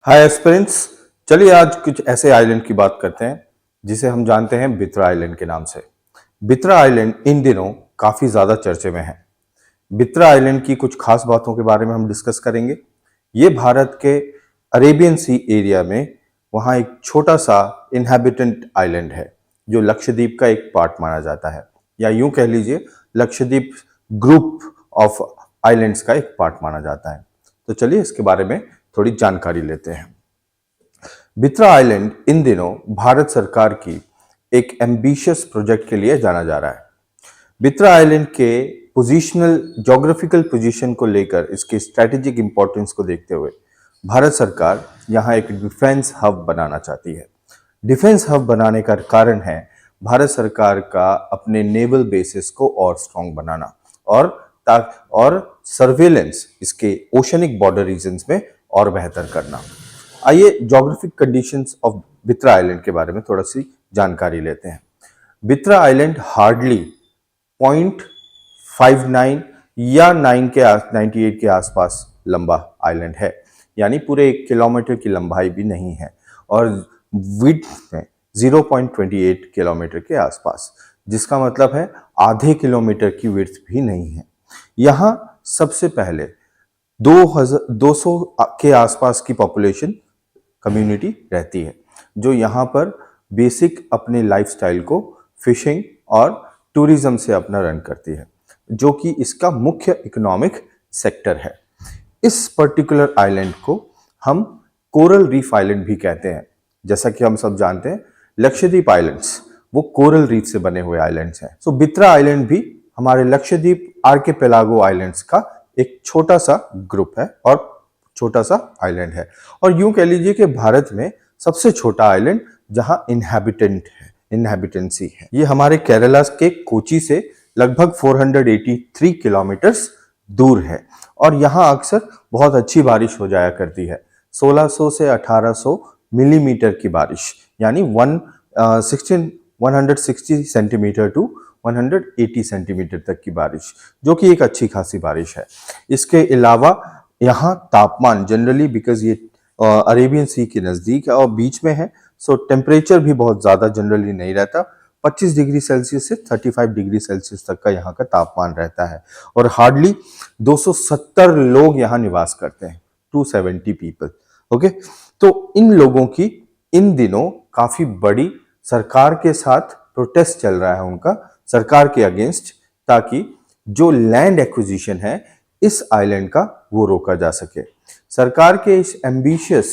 हाय aspirants. चलिए आज कुछ ऐसे आइलैंड की बात करते हैं जिसे हम जानते हैं बित्रा आइलैंड के नाम से। बित्रा आइलैंड इन दिनों काफी ज्यादा चर्चे में है। बित्रा आइलैंड की कुछ खास बातों के बारे में हम डिस्कस करेंगे। ये भारत के अरेबियन सी एरिया में वहाँ एक छोटा सा इनहैबिटेंट आइलैंड है जो लक्षद्वीप का एक पार्ट माना जाता है, या यूं कह लीजिए लक्षद्वीप ग्रुप ऑफ आइलैंड्स का एक पार्ट माना जाता है। तो चलिए इसके बारे में थोड़ी जानकारी लेते हैं। बित्रा आइलैंड इन दिनों भारत सरकार की एक एम्बिशियस प्रोजेक्ट के लिए जाना जा रहा है। बित्रा आइलैंड के पोजिशनल ज्योग्राफिकल पोजीशन को लेकर इसके स्ट्रैटेजिक इंपॉर्टेंस को देखते हुए भारत सरकार यहाँ एक डिफेंस हब बनाना चाहती है। डिफेंस हब बनाने का कारण है भारत सरकार का अपने नेवल बेसिस को और स्ट्रांग बनाना और सर्वेलेंस इसके ओशनिक बॉर्डर रीजन्स में और बेहतर करना। आइए geographic conditions of Bitra island के बारे में थोड़ा सी जानकारी लेते हैं। बित्रा आइलैंड हार्डली 0.59 या 98 के आसपास लंबा आइलैंड है, यानी पूरे 1 किलोमीटर की लंबाई भी नहीं है, और विड्थ में 0.28 किलोमीटर के आसपास, जिसका मतलब है आधे किलोमीटर की विड्थ भी नहीं है। यहाँ सबसे पहले 200 के आसपास की पॉपुलेशन कम्युनिटी रहती है जो यहाँ पर बेसिक अपने लाइफस्टाइल को फिशिंग और टूरिज्म से अपना रन करती है, जो कि इसका मुख्य इकोनॉमिक सेक्टर है। इस पर्टिकुलर आइलैंड को हम कोरल रीफ आइलैंड भी कहते हैं। जैसा कि हम सब जानते हैं लक्षद्वीप आइलैंड्स वो कोरल रीफ से बने हुए आइलैंड्स हैं। सो बित्रा आइलैंड भी हमारे लक्षद्वीप आर्किपेलागो आइलैंड्स का एक छोटा सा ग्रुप है और छोटा सा आइलैंड है, और यूं कह लीजिए कि भारत में सबसे छोटा आइलैंड जहां इनहैबिटेंसी है। ये हमारे केरला के कोची से लगभग 483 किलोमीटर्स दूर है, और यहाँ अक्सर बहुत अच्छी बारिश हो जाया करती है। 1600 से 1800 मिलीमीटर की बारिश, यानी 160 सेंटीमीटर टू 180 सेंटीमीटर तक की बारिश, जो कि एक अच्छी खासी बारिश है। इसके अलावा यहाँ तापमान जनरली, बिकॉज ये अरेबियन सी के नज़दीक है और बीच में है, सो टेम्परेचर भी बहुत ज़्यादा जनरली नहीं रहता। 25 डिग्री सेल्सियस से 35 डिग्री सेल्सियस तक का यहाँ का तापमान रहता है, और हार्डली 270 लोग यहाँ निवास करते हैं, 270 पीपल। ओके, तो इन लोगों की इन दिनों काफ़ी बड़ी सरकार के साथ प्रोटेस्ट चल रहा है उनका, सरकार के अगेंस्ट, ताकि जो लैंड एक्विजिशन है इस आइलैंड का वो रोका जा सके। सरकार के इस एम्बिशियस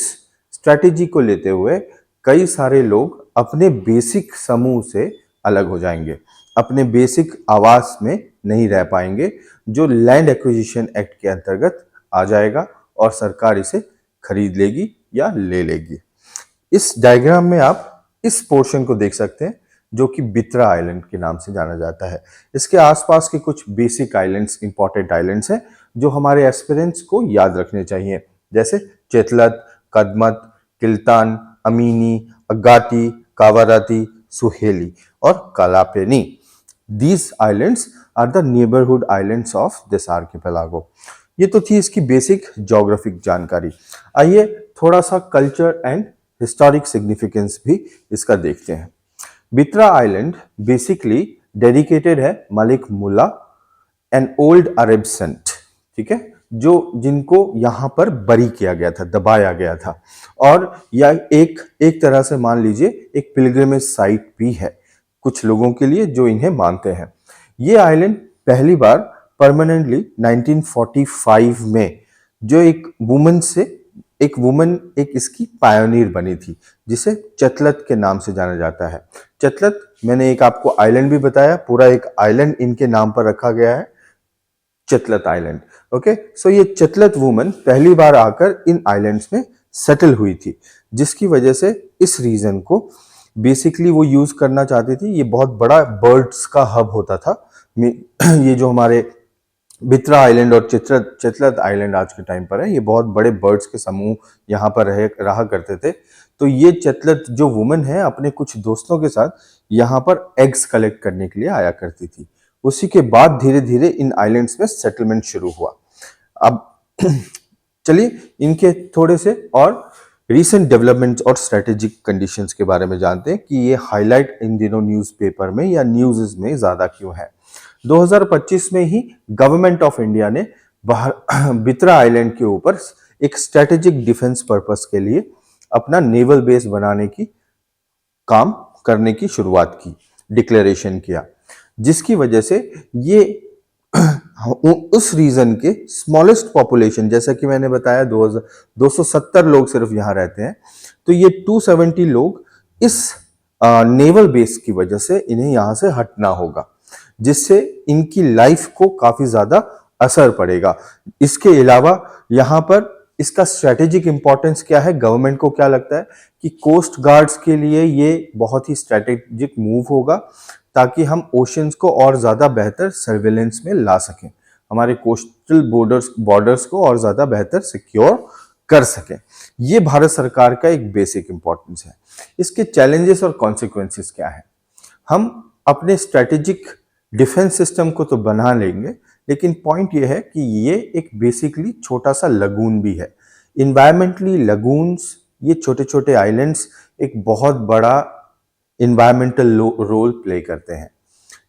स्ट्रैटेजी को लेते हुए कई सारे लोग अपने बेसिक समूह से अलग हो जाएंगे, अपने बेसिक आवास में नहीं रह पाएंगे, जो लैंड एक्विजिशन एक्ट के अंतर्गत आ जाएगा और सरकार इसे खरीद लेगी या ले लेगी। इस डायग्राम में आप इस पोर्शन को देख सकते हैं जो कि बित्रा आइलैंड के नाम से जाना जाता है। इसके आसपास के कुछ बेसिक आइलैंड्स, इंपॉर्टेंट आइलैंड्स हैं जो हमारे एस्पिरेंट्स को याद रखने चाहिए, जैसे चेतलत, कदमत, किल्तान, अमीनी, अगाती, कावाराती, सुहेली और कालापेनी। These islands are the neighborhood islands of this archipelago। ये तो थी इसकी बेसिक ज्योग्राफिक जानकारी। आइए थोड़ा सा कल्चर एंड हिस्टोरिक सिग्निफिकेंस भी इसका देखते हैं। बित्रा आइलैंड बेसिकली डेडिकेटेड है मलिक मुल्ला, एन ओल्ड अरब सेंट, ठीक है, जो जिनको यहाँ पर बरी किया गया था, दबाया गया था, और यह एक तरह से मान लीजिए एक पिलग्रिमेज साइट भी है कुछ लोगों के लिए जो इन्हें मानते हैं। ये आइलैंड पहली बार परमानेंटली 1945 में जो एक वुमन एक इसकी पायोनियर बनी थी, जिसे चतलत के नाम से जाना जाता है। चतलत, मैंने एक आपको आइलैंड भी बताया, पूरा एक आइलैंड इनके नाम पर रखा गया है, चतलत आइलैंड। ओके, सो ये चतलत वुमन पहली बार आकर इन आइलैंड्स में सेटल हुई थी, जिसकी वजह से इस रीजन को बेसिकली वो यूज करना चाहती थी। ये बहुत बड़ा बर्ड्स का हब होता था। ये जो हमारे बित्रा आइलैंड और चतलत आइलैंड आज के टाइम पर है, ये बहुत बड़े बर्ड्स के समूह यहाँ पर रहा करते थे। तो ये चतलत जो वुमन है अपने कुछ दोस्तों के साथ यहाँ पर एग्स कलेक्ट करने के लिए आया करती थी। उसी के बाद धीरे धीरे इन आइलैंड्स में सेटलमेंट शुरू हुआ। अब चलिए इनके थोड़े से और रीसेंट डेवलपमेंट्स और स्ट्रेटेजिक कंडीशंस के बारे में जानते हैं कि ये हाईलाइट इन दिनों न्यूज़पेपर में या न्यूज़ में ज़्यादा क्यों है। 2025 में ही गवर्नमेंट ऑफ इंडिया ने बित्रा आइलैंड के ऊपर एक स्ट्रेटेजिक डिफेंस पर्पस के लिए अपना नेवल बेस बनाने की काम करने की शुरुआत की, डिक्लेरेशन किया, जिसकी वजह से ये उस रीजन के स्मॉलेस्ट पॉपुलेशन, जैसा कि मैंने बताया 270 लोग सिर्फ यहाँ रहते हैं, तो ये 270 लोग इस नेवल बेस की वजह से इन्हें यहाँ से हटना होगा, जिससे इनकी लाइफ को काफी ज्यादा असर पड़ेगा। इसके अलावा यहाँ पर इसका स्ट्रेटेजिक इंपॉर्टेंस क्या है, गवर्नमेंट को क्या लगता है कि कोस्ट गार्ड्स के लिए ये बहुत ही स्ट्रेटेजिक मूव होगा, ताकि हम ओशंस को और ज्यादा बेहतर सर्वेलेंस में ला सकें, हमारे कोस्टल बॉर्डर्स को और ज्यादा बेहतर सिक्योर कर सकें। ये भारत सरकार का एक बेसिक इंपॉर्टेंस है। इसके चैलेंजेस और कॉन्सिक्वेंसेस क्या है? हम अपने स्ट्रेटेजिक डिफेंस सिस्टम को तो बना लेंगे, लेकिन पॉइंट ये है कि ये एक बेसिकली छोटा सा लगून भी है। इन्वायरमेंटली लगून्स, ये छोटे छोटे आइलैंड्स एक बहुत बड़ा इन्वायरमेंटल रोल प्ले करते हैं।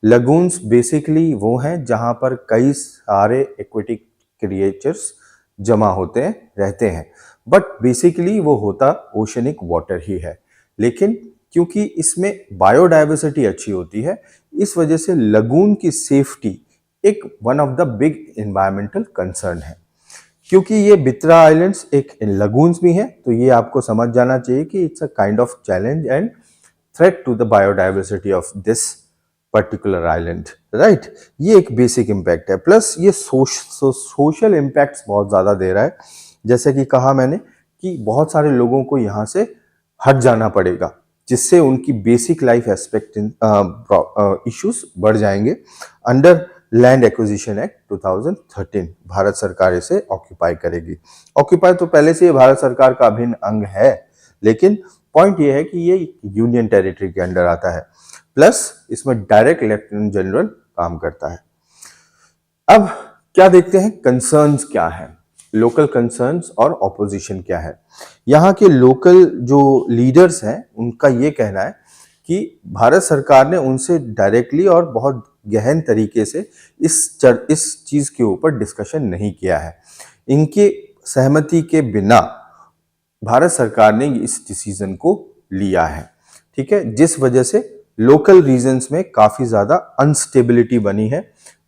लगून्स बेसिकली वो हैं जहां पर कई सारे एक्वेटिक क्रिएचर्स जमा होते हैं, रहते हैं, बट बेसिकली वो होता ओशनिक वाटर ही है। लेकिन क्योंकि इसमें बायोडाइवर्सिटी अच्छी होती है, इस वजह से लगून की सेफ्टी एक one of the big environmental concern है। क्योंकि ये बित्रा आइलैंड्स एक लगून्स भी हैं, तो ये आपको समझ जाना चाहिए कि it's a kind of challenge and threat to the biodiversity of this particular island, right. ये एक बेसिक इम्पैक्ट है। प्लस ये सोशल इम्पैक्ट्स बहुत ज़्यादा दे रहा है। जैसे कि कहा मैंने कि बहुत सारे लोगों को यहाँ से हट जाना पड़ेगा, जिससे उनकी बेसिक लाइफ एस्पेक्ट इश्यूज बढ़ जाएंगे। Under land acquisition act 2013 Bharat सरकार इसे ऑक्यूपाई करेगी। ऑक्यूपाई तो पहले से भारत सरकार का अभिन्न अंग है, लेकिन पॉइंट ये है कि ये यूनियन टेरिटरी के अंडर आता है। प्लस इसमें डायरेक्ट लेफ्टिनेंट जनरल काम करता है। अब क्या देखते हैं, कंसर्न्स क्या है, लोकल कंसर्न्स और ऑपोजिशन क्या है। यहाँ के लोकल जो लीडर्स हैं उनका ये कहना है कि भारत सरकार ने उनसे डायरेक्टली और बहुत गहन तरीके से इस चीज के ऊपर डिस्कशन नहीं किया है। इनके सहमति के बिना भारत सरकार ने इस डिसीजन को लिया है, ठीक है, जिस वजह से लोकल रीजन्स में काफी ज्यादा अनस्टेबिलिटी बनी है।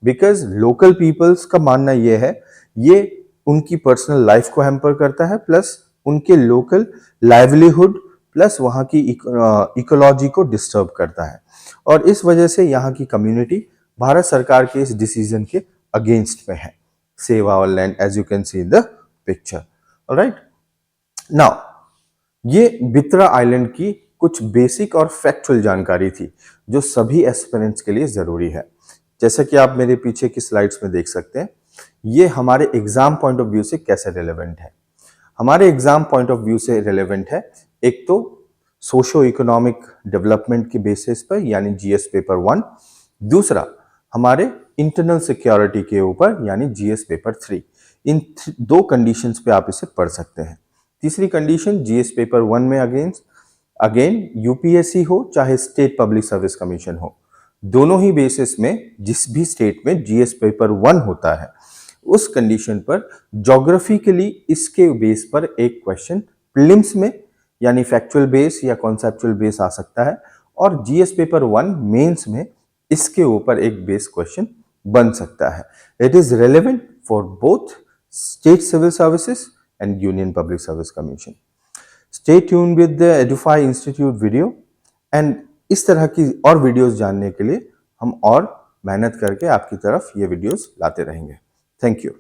बिकॉज लोकल पीपल्स का मानना यह है ये उनकी पर्सनल लाइफ को हैम्पर करता है, प्लस उनके लोकल लाइवलीहुड, प्लस वहाँ की इकोलॉजी को डिस्टर्ब करता है। और इस वजह से यहाँ की कम्युनिटी भारत सरकार के इस डिसीजन के अगेंस्ट में है। Save our land, as you can see in the picture, alright. Now ये बित्रा आइलैंड की कुछ बेसिक और फैक्चुअल जानकारी थी जो सभी एस्पिरेंट्स के लिए जरूरी है। जैसा कि आप मेरे पीछे की स्लाइड्स में देख सकते हैं, ये हमारे एग्जाम पॉइंट ऑफ व्यू से कैसे रिलेवेंट है। हमारे एग्जाम पॉइंट ऑफ व्यू से रिलेवेंट है एक तो सोशो इकोनॉमिक डेवलपमेंट के बेसिस पर, यानी जीएस पेपर 1। दूसरा हमारे इंटरनल सिक्योरिटी के ऊपर, यानी जीएस पेपर 3। इन दो कंडीशंस पे आप इसे पढ़ सकते हैं। तीसरी कंडीशन जीएस पेपर 1 में अगेन यूपीएससी हो चाहे स्टेट पब्लिक सर्विस कमीशन हो, दोनों ही बेसिस में जिस भी स्टेट में जीएस पेपर 1 होता है, उस कंडीशन पर ज्योग्राफिकली इसके बेस पर एक क्वेश्चन प्रीलिम्स में, यानी फैक्चुअल बेस या कॉन्सेप्चुअल बेस आ सकता है, और जीएस पेपर 1 मेंस में इसके ऊपर एक बेस क्वेश्चन बन सकता है। It is relevant for both state civil services and union public service commission. Stay tune with the Edufy institute video, and इस तरह की और वीडियोस जानने के लिए हम और मेहनत करके आपकी तरफ ये वीडियोस लाते रहेंगे। Thank you.